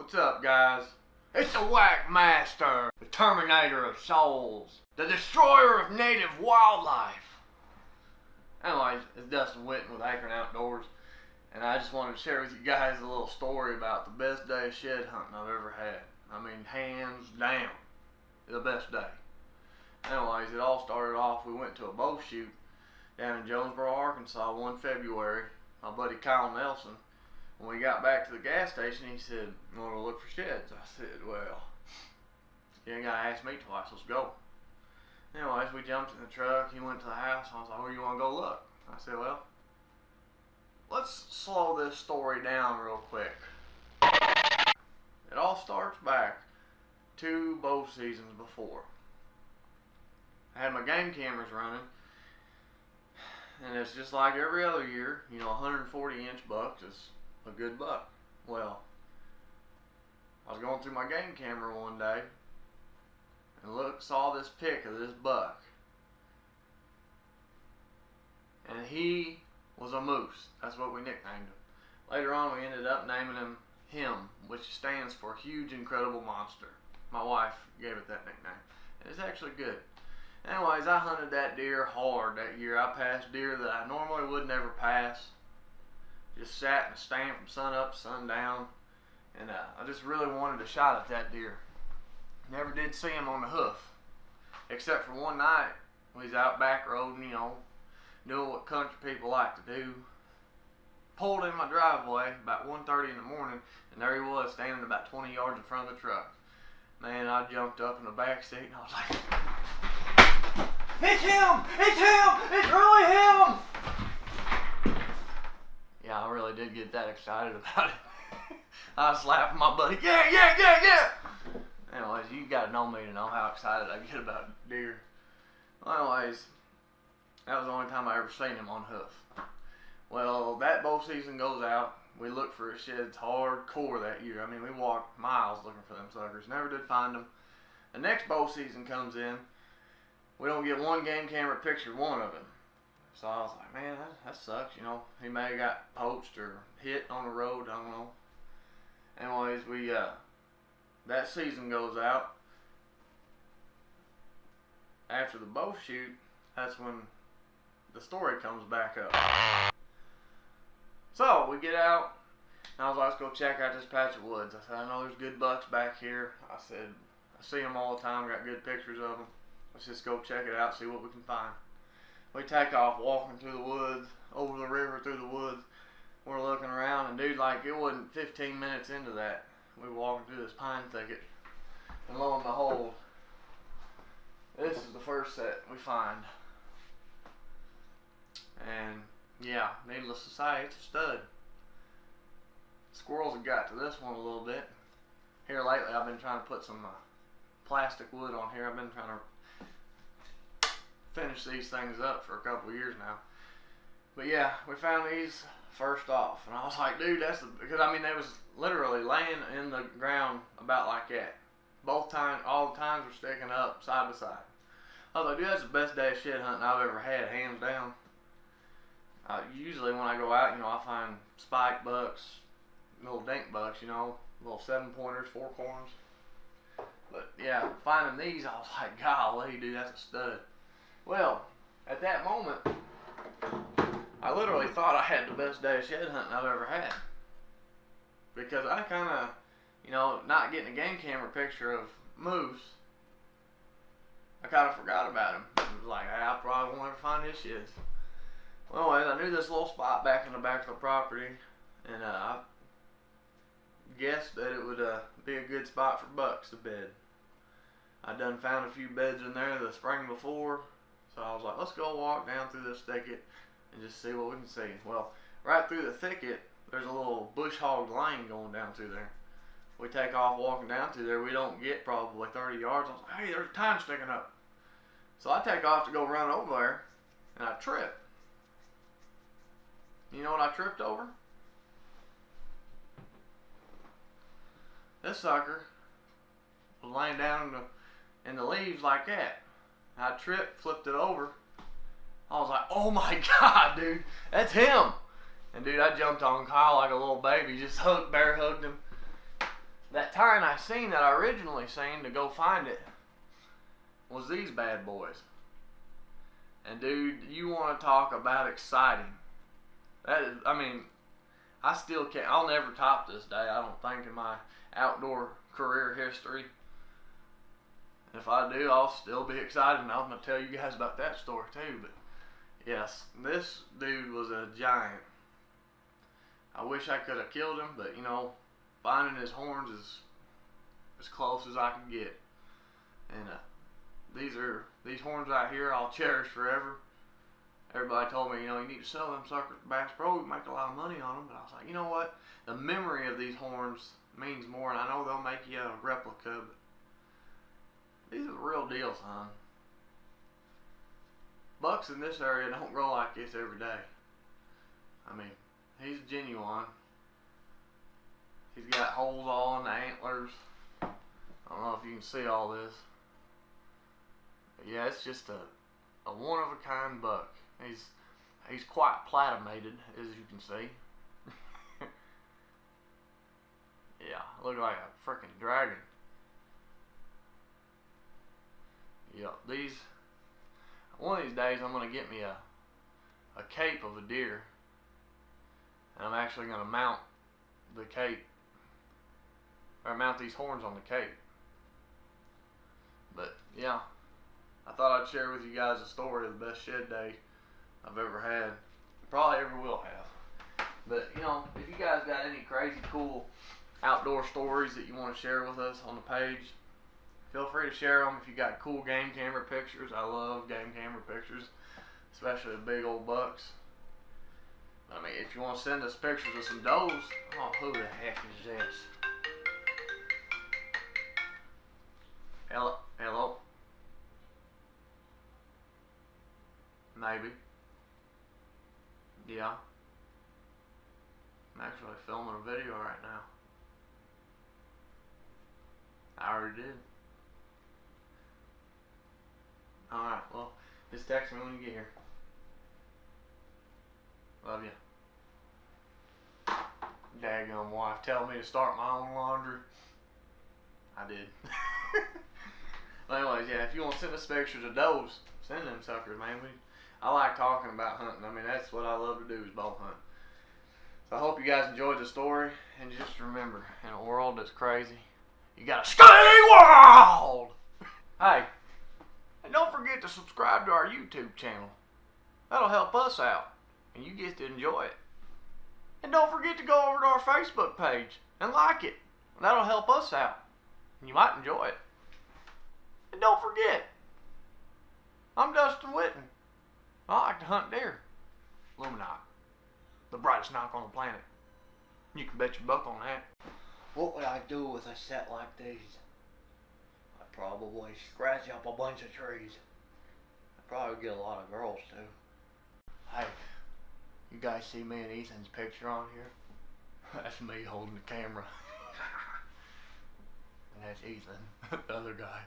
What's up, guys? It's the Whack Master, the Terminator of Souls, the Destroyer of Native Wildlife. Anyways, it's Dustin Witten with Akron Outdoors, and I just wanted to share with you guys a little story about the best day of shed hunting I've ever had. I mean, hands down, the best day. Anyways, it all started off, we went to a bow shoot down in Jonesboro, Arkansas one February. My buddy Kyle Nelson. When we got back to the gas station, he said, "You want to look for sheds?" I said, "Well, you ain't got to ask me twice, let's go." Anyways, we jumped in the truck, he went to the house, I was like, "Where you want to go look?" I said, "Well, let's slow this story down real quick." It all starts back 2 bow seasons before. I had my game cameras running, and it's just like every other year, you know, 140-inch buck is a good buck. Well, I was going through my game camera one day and saw this pic of this buck, and he was a moose. That's what we nicknamed him. Later on, we ended up naming him, which stands for Huge Incredible Monster. My wife gave it that nickname, and it's actually good. Anyways, I hunted that deer hard that year. I passed deer that I normally would never pass. Just sat in a stand from sun up to sundown, and I just really wanted a shot at that deer. Never did see him on the hoof, except for one night. We was out back roading, you know, doing what country people like to do. Pulled in my driveway about 1:30 in the morning, and there he was standing about 20 yards in front of the truck. Man, I jumped up in the back seat and I was like, "It's him! It's him! It's really him!" Yeah, I really did get that excited about it. I was slapping my buddy, "Yeah, yeah, yeah, yeah!" Anyways, you gotta know me to know how excited I get about deer. Well, anyways, that was the only time I ever seen him on hoof. Well, that bow season goes out. We looked for his sheds hardcore that year. I mean, we walked miles looking for them suckers. Never did find them. The next bow season comes in. We don't get one game camera picture of one of them. So I was like, man, that sucks, you know. He may have got poached or hit on the road, I don't know. Anyways, that season goes out. After the bow shoot, that's when the story comes back up. So we get out, and I was like, "Let's go check out this patch of woods." I said, "I know there's good bucks back here." I said, "I see them all the time, got good pictures of them. Let's just go check it out, see what we can find." We take off walking through the woods, over the river through the woods. We're looking around, and dude, like, it wasn't 15 minutes into that, we were walking through this pine thicket, and lo and behold, this is the first set we find. And yeah, needless to say, it's a stud. Squirrels have got to this one a little bit. Here lately, I've been trying to put some plastic wood on here. I've been trying to finish these things up for a couple of years now. But yeah, we found these first off, and I was like, dude, because I mean, they was literally laying in the ground about like that. All the tines were sticking up side by side. I was like, dude, that's the best day of shed hunting I've ever had, hands down. Usually when I go out, you know, I find spike bucks, little dink bucks, you know, little 7-pointers, 4-corners. But yeah, finding these, I was like, golly, dude, that's a stud. Well, at that moment, I literally thought I had the best day of shed hunting I've ever had. Because I kind of, you know, not getting a game camera picture of moose, I kind of forgot about him. I was like, hey, I probably won't ever find his sheds. Well, I knew this little spot back in the back of the property, and I guessed that it would be a good spot for bucks to bed. I done found a few beds in there the spring before, so I was like, let's go walk down through this thicket and just see what we can see. Well, right through the thicket, there's a little bush hog lane going down through there. We take off walking down through there. We don't get probably 30 yards. I was like, hey, there's a tine sticking up. So I take off to go run over there, and I trip. You know what I tripped over? This sucker was laying down in the leaves like that. I tripped, flipped it over. I was like, oh my God, dude, that's him. And dude, I jumped on Kyle like a little baby, just bear hugged him. time I seen that I originally seen to go find it was these bad boys. And dude, you want to talk about exciting. That is, I mean, I still can't, I'll never top this day, I don't think, in my outdoor career history. If I do, I'll still be excited, and I'm going to tell you guys about that story too. But yes, this dude was a giant. I wish I could have killed him, but you know, finding his horns is as close as I can get. And these horns out here I'll cherish forever. Everybody told me, you know, you need to sell them suckers to Bass Pro, you make a lot of money on them. But I was like, you know what? The memory of these horns means more, and I know they'll make you a replica, but these are the real deal, son. Bucks in this area don't grow like this every day. I mean, he's genuine. He's got holes all in the antlers. I don't know if you can see all this. But yeah, it's just a one-of-a-kind buck. He's quite platimated, as you can see. Yeah, look like a freaking dragon. Yeah, one of these days I'm gonna get me a cape of a deer, and I'm actually gonna mount the cape, or mount these horns on the cape. But yeah, I thought I'd share with you guys a story of the best shed day I've ever had, probably ever will have. But you know, if you guys got any crazy cool outdoor stories that you want to share with us on the page, feel free to share them. If you got cool game camera pictures, I love game camera pictures, especially the big old bucks. I mean, if you want to send us pictures of some does, oh, who the heck is this? Hello? Maybe. Yeah. I'm actually filming a video right now. I already did. Alright, well, just text me when you get here. Love you. Daggum wife telling me to start my own laundry. I did. Well, anyways, yeah, if you want to send us pictures of does, send them suckers, man. I like talking about hunting. I mean, that's what I love to do, is bow hunt. So I hope you guys enjoyed the story. And just remember, in a world that's crazy, you gotta stay wild! Hey, and don't forget to subscribe to our YouTube channel. That'll help us out, and you get to enjoy it. And don't forget to go over to our Facebook page and like it. That'll help us out, and you might enjoy it. And don't forget, I'm Dustin Whitten. I like to hunt deer. Illuminati, the brightest knock on the planet. You can bet your buck on that. What would I do with a set like these? I'd probably scratch up a bunch of trees. I'd probably get a lot of girls too. Hey, you guys see me and Ethan's picture on here? That's me holding the camera. And that's Ethan, the other guy.